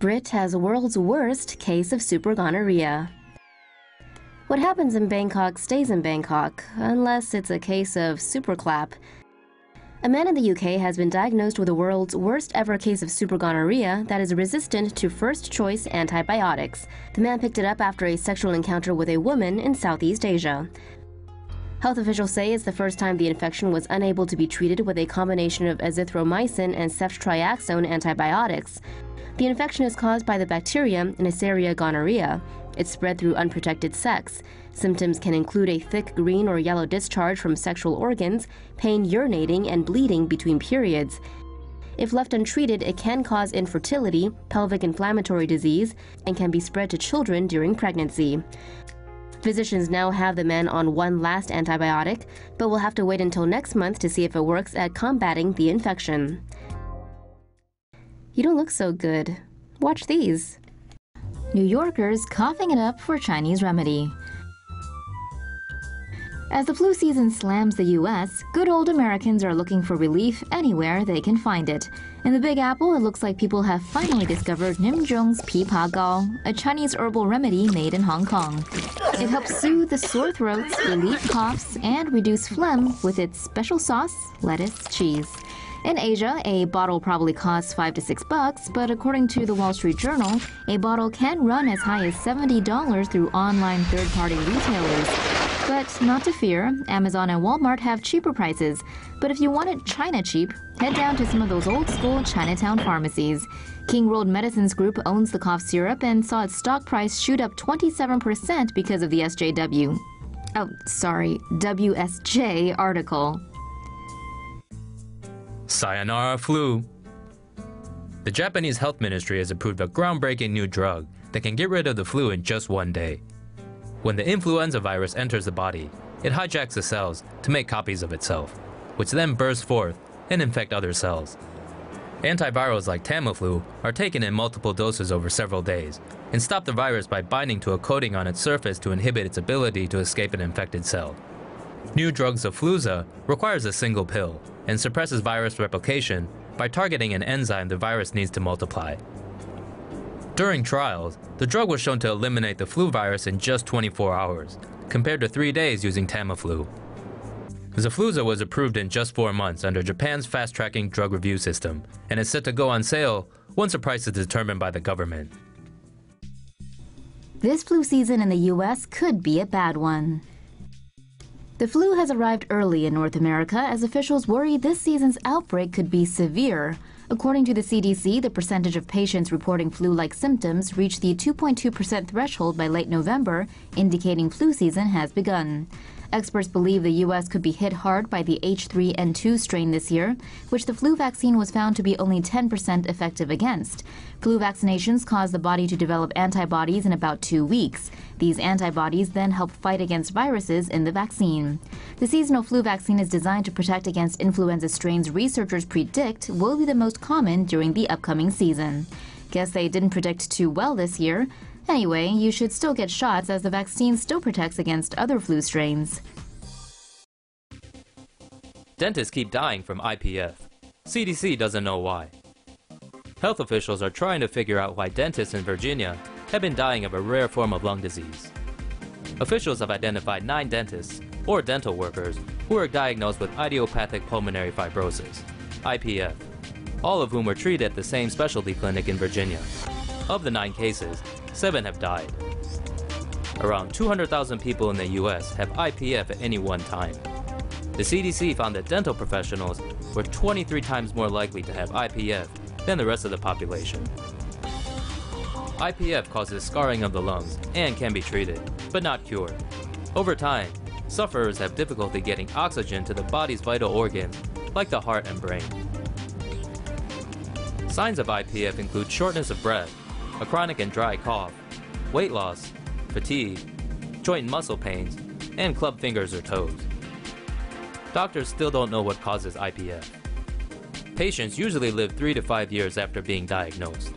Brit has world's worst case of super-gonorrhea. What happens in Bangkok stays in Bangkok, unless it's a case of superclap. A man in the UK has been diagnosed with the world's worst ever case of super-gonorrhea that is resistant to first-choice antibiotics. The man picked it up after a sexual encounter with a woman in Southeast Asia. Health officials say it's the first time the infection was unable to be treated with a combination of azithromycin and ceftriaxone antibiotics. The infection is caused by the bacterium Neisseria gonorrhea. It's spread through unprotected sex. Symptoms can include a thick green or yellow discharge from sexual organs, pain urinating, and bleeding between periods. If left untreated, it can cause infertility, pelvic inflammatory disease, and can be spread to children during pregnancy. Physicians now have the man on one last antibiotic, but will have to wait until next month to see if it works at combating the infection. You don't look so good. Watch these. New Yorkers coughing it up for Chinese remedy. As the flu season slams the U.S., good old Americans are looking for relief anywhere they can find it. In the Big Apple, it looks like people have finally discovered Nimzhong's Pi Pa Gao, a Chinese herbal remedy made in Hong Kong. It helps soothe the sore throats, relieve coughs, and reduce phlegm with its special sauce, lettuce, cheese. In Asia, a bottle probably costs $5 to $6, but according to the Wall Street Journal, a bottle can run as high as $70 through online third-party retailers. But not to fear, Amazon and Walmart have cheaper prices. But if you wanted China cheap, head down to some of those old-school Chinatown pharmacies. King World Medicines Group owns the cough syrup and saw its stock price shoot up 27% because of the WSJ article. Sayonara flu. The Japanese Health Ministry has approved a groundbreaking new drug that can get rid of the flu in just one day. When the influenza virus enters the body, it hijacks the cells to make copies of itself, which then burst forth and infect other cells. Antivirals like Tamiflu are taken in multiple doses over several days and stop the virus by binding to a coating on its surface to inhibit its ability to escape an infected cell. New drug Xofluza requires a single pill and suppresses virus replication by targeting an enzyme the virus needs to multiply. During trials, the drug was shown to eliminate the flu virus in just 24 hours, compared to 3 days using Tamiflu. Xofluza was approved in just 4 months under Japan's fast-tracking drug review system and is set to go on sale once a price is determined by the government. This flu season in the U.S. could be a bad one. The flu has arrived early in North America as officials worry this season's outbreak could be severe. According to the CDC, the percentage of patients reporting flu-like symptoms reached the 2.2% threshold by late November, indicating flu season has begun. Experts believe the U.S. could be hit hard by the H3N2 strain this year, which the flu vaccine was found to be only 10% effective against. Flu vaccinations cause the body to develop antibodies in about 2 weeks. These antibodies then help fight against viruses in the vaccine. The seasonal flu vaccine is designed to protect against influenza strains researchers predict will be the most common during the upcoming season. Guess they didn't predict too well this year. Anyway, you should still get shots as the vaccine still protects against other flu strains. Dentists keep dying from IPF. CDC doesn't know why. Health officials are trying to figure out why dentists in Virginia have been dying of a rare form of lung disease. Officials have identified 9 dentists, or dental workers, who were diagnosed with idiopathic pulmonary fibrosis, IPF, all of whom were treated at the same specialty clinic in Virginia. Of the 9 cases, 7 have died. Around 200,000 people in the U.S. have IPF at any one time. The CDC found that dental professionals were 23 times more likely to have IPF than the rest of the population. IPF causes scarring of the lungs and can be treated, but not cured. Over time, sufferers have difficulty getting oxygen to the body's vital organs, like the heart and brain. Signs of IPF include shortness of breath, a chronic and dry cough, weight loss, fatigue, joint and muscle pains, and club fingers or toes. Doctors still don't know what causes IPF. Patients usually live 3 to 5 years after being diagnosed.